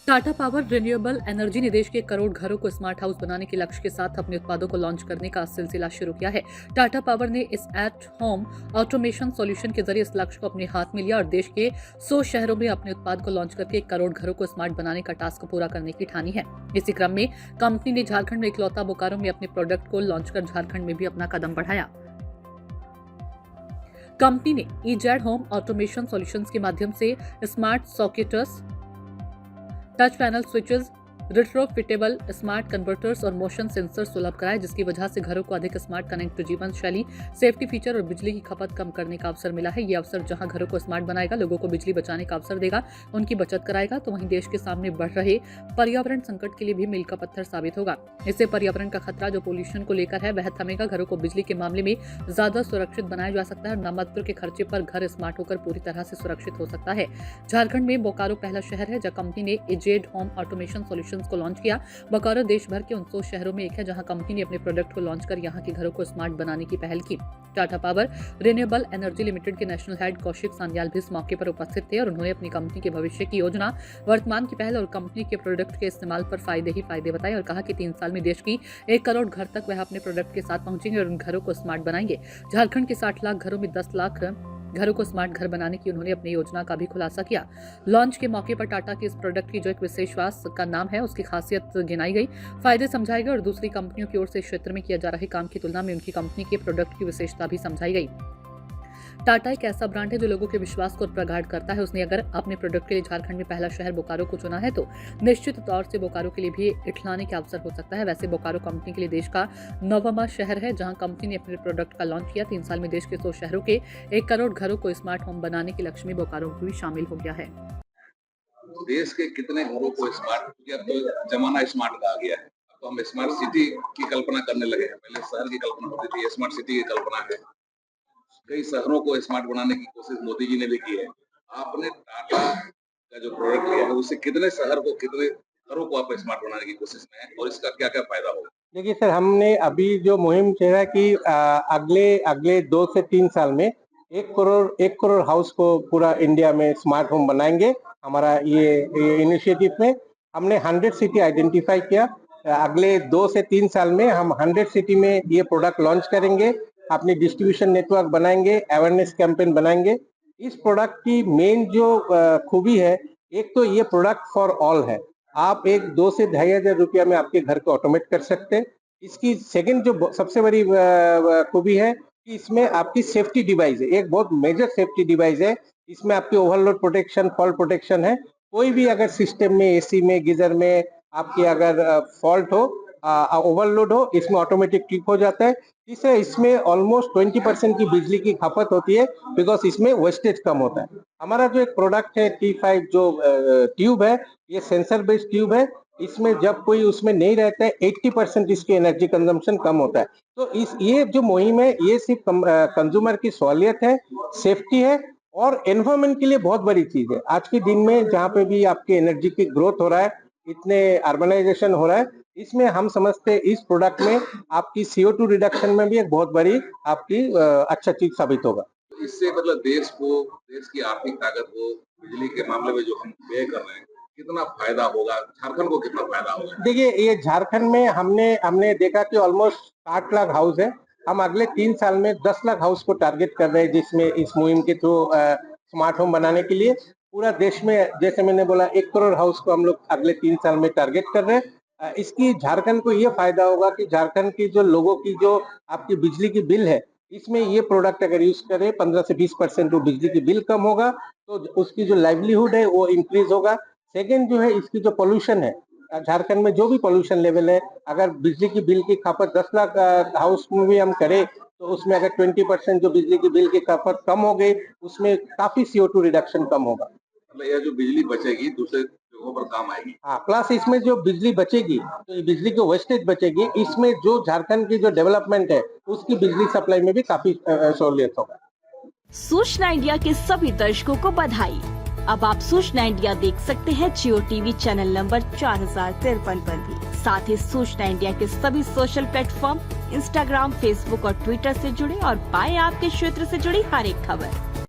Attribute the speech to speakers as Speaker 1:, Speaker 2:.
Speaker 1: Tata power renewable energy ने देश के 1 करोड़ घरों को स्मार्ट हाउस बनाने के लक्ष्य के साथ अपने उत्पादों को लॉन्च करने का सिलसिला शुरू किया है। टाटा पावर ने इस एट होम ऑटोमेशन सॉल्यूशन के जरिए इस लक्ष्य को अपने हाथ में लिया और देश के 100 शहरों में अपने उत्पाद को लॉन्च करके 1 करोड़ घरों को स्मार्ट बनाने का टास्क पूरा करने की ठानी है। इसी क्रम में कंपनी ने झारखंड में इकलौता बोकारो में अपने प्रोडक्ट को लॉन्च कर झारखंड में भी अपना कदम बढ़ाया। कंपनी ने ईजेड होम ऑटोमेशन सॉल्यूशंस के माध्यम से smart sockets, touch panel switches, retrofittable smart converters और मोशन सेंसर सुलभ कराए, जिसकी वजह से घरों को अधिक स्मार्ट कनेक्ट जीवन शैली, सेफ्टी फीचर और बिजली की खपत कम करने का अवसर मिला है। ये अवसर जहां घरों को स्मार्ट बनाएगा, लोगों को बिजली बचाने का अवसर देगा, उनकी बचत कराएगा, तो वहीं देश के सामने बढ़ रहे पर्यावरण संकट के लिए भी मील का पत्थर साबित होगा। इससे पर्यावरण का खतरा जो पोल्यूशन को लेकर है वह थमेगा, घरों को बिजली के मामले में ज्यादा सुरक्षित बनाया जा सकता है और नामात्र के खर्चे पर घर स्मार्ट होकर पूरी तरह से सुरक्षित हो सकता है। झारखंड में बोकारो पहला शहर है जहां कंपनी ने ईजेड होम ऑटोमेशन सॉल्यूशंस को लॉन्च किया। बोकारो देश भर के 100 शहरों में एक है जहां कंपनी ने अपने प्रोडक्ट को लॉन्च कर यहां के घरों को स्मार्ट बनाने की पहल की। Tata power renewable energy limited के नेशनल हेड कौशिक सान्याल भी इस मौके पर उपस्थित थे और उन्होंने अपनी कंपनी के भविष्य की योजना, वर्तमान की पहल और कंपनी के प्रोडक्ट के इस्तेमाल पर फायदे ही फायदे बताए और कहा कि 3 साल में देश की 1 करोड़ घर तक वह अपने प्रोडक्ट के साथ पहुंचेंगे और उन घरों को स्मार्ट बनाएंगे। झारखंड के 60 लाख घरों में 10 लाख घरों को स्मार्ट घर बनाने की उन्होंने अपनी योजना का भी खुलासा किया। लॉन्च के मौके पर टाटा के इस प्रोडक्ट की जो एक विशेषवास का नाम है उसकी खासियत गिनाई गई, फायदे समझाए गए और दूसरी कंपनियों की ओर से इस क्षेत्र में किया जा रहे काम की तुलना में उनकी कंपनी के प्रोडक्ट की विशेषता भी समझाई गई। टाटा एक ऐसा ब्रांड है जो लोगों के विश्वास को प्रगाढ़ करता है। उसने अगर अपने प्रोडक्ट के लिए झारखंड में पहला शहर बोकारो को चुना है तो निश्चित तौर से बोकारो के लिए भी इठलाने का अवसर हो सकता है। वैसे बोकारो कंपनी के लिए देश का 9वां शहर है जहां कंपनी ने अपने प्रोडक्ट का लॉन्च किया। 3 साल में देश के 100 शहरों के 1 करोड़ घरों को स्मार्ट होम बनाने के लक्ष्य में बोकारो भी शामिल हो गया है।
Speaker 2: देश के कितने घरों को स्मार्ट किया, तो जमाना स्मार्ट का आ गया है। अब तो हम स्मार्ट सिटी की कल्पना करने लगे हैं। पहले शहर की कल्पना होती थी, स्मार्ट सिटी की कल्पना है। कई शहरों को स्मार्ट बनाने की कोशिश मोदी जी ने भी की है। आपने टाटा का जो प्रोडक्ट लिया है उससे कितने शहर को, कितने घरों को आप स्मार्ट बनाने की कोशिश में है और इसका क्या क्या फायदा होगा?
Speaker 3: देखिए सर, हमने अभी जो मुहिम चला कि अगले 2 से 3 साल में 1 करोड़ हाउस को पूरा इंडिया में स्मार्ट होम बनाएंगे। हमारा ये इनिशिएटिव में हमने 100 सिटी आइडेंटिफाई किया। अगले 2 से 3 साल में हम 100 सिटी में ये प्रोडक्ट लॉन्च करेंगे, अपनी डिस्ट्रीब्यूशन नेटवर्क बनाएंगे, अवेयरनेस कैंपेन बनाएंगे। इस प्रोडक्ट की मेन जो खूबी है, एक तो ये प्रोडक्ट फॉर ऑल है। आप 2 से 2,500 रुपया में आपके घर को ऑटोमेट कर सकते हैं। इसकी सेकंड जो सबसे बड़ी खूबी है कि इसमें आपकी सेफ्टी डिवाइस है, एक बहुत मेजर सेफ्टी डिवाइस है। इसमें आपकी ओवरलोड प्रोटेक्शन, फॉल्ट प्रोटेक्शन है। कोई भी अगर सिस्टम में, एसी में, गीजर में आपकी अगर फॉल्ट हो, ओवरलोड हो, इसमें ऑटोमेटिक ठीक हो जाता है। तीसरा, इसमें ऑलमोस्ट 20% की बिजली की खपत होती है बिकॉज इसमें वेस्टेज कम होता है। हमारा जो एक प्रोडक्ट है T5 जो ट्यूब है, ये सेंसर बेस्ड ट्यूब है। इसमें जब कोई उसमें नहीं रहता है 80% इसकी एनर्जी कंजम्पशन कम होता है। तो ये जो मुहिम है ये सिर्फ कंज्यूमर की सहूलियत है, सेफ्टी है और एनवायरमेंट के लिए बहुत बड़ी चीज है। आज के दिन में जहाँ पे भी आपकी एनर्जी की ग्रोथ हो रहा है, इतने अर्बनाइजेशन हो रहा है, इसमें हम समझते हैं इस प्रोडक्ट में आपकी CO2 रिडक्शन में भी एक बहुत बड़ी आपकी अच्छा चीज साबित होगा।
Speaker 2: इससे मतलब देश की आर्थिक ताकत को, बिजली के मामले में जो हम व्यय कर रहे हैं, कितना फायदा होगा, झारखंड को कितना फायदा होगा? देखिए,
Speaker 3: ये झारखंड में हमने देखा कि ऑलमोस्ट 60 लाख हाउस है। हम अगले 3 साल में 10 लाख हाउस को टारगेट कर रहे हैं, जिसमें इस मुहिम के थ्रू स्मार्ट होम बनाने के लिए पूरा देश में, जैसे मैंने बोला, 1 करोड़ हाउस को हम लोग अगले 3 साल में टारगेट कर रहे हैं। इसकी झारखंड को ये फायदा होगा कि झारखंड की जो लोगों की जो आपकी बिजली की बिल है, इसमें ये प्रोडक्ट अगर यूज करें 15 से 20% वो बिजली की बिल कम होगा, तो उसकी जो लाइवलीहुड है वो इंक्रीज होगा। सेकेंड जो है, इसकी जो पोल्यूशन है, झारखंड में जो भी पोल्यूशन लेवल है, अगर बिजली की बिल की खपत 10 लाख हाउस में भी हम करें तो उसमें अगर 20% जो बिजली की बिल की खपत कम हो गई, उसमें काफी CO2 रिडक्शन कम होगा।
Speaker 2: मतलब यह जो बिजली बचेगी दूसरे जगहों पर काम आएगी।
Speaker 3: हाँ, प्लस इसमें जो बिजली बचेगी, तो ये बिजली की वेस्टेज बचेगी, इसमें जो झारखंड की जो डेवलपमेंट है उसकी बिजली सप्लाई में भी काफी सहूलियत होगा।
Speaker 4: सूचना इंडिया के सभी दर्शकों को बधाई। अब आप सूचना इंडिया देख सकते हैं जियो TV चैनल नंबर 4053 पर भी। साथ ही सूचना इंडिया के सभी सोशल प्लेटफॉर्म इंस्टाग्राम, फेसबुक और ट्विटर से जुड़े और पाएं आपके क्षेत्र से जुड़ी हर एक खबर।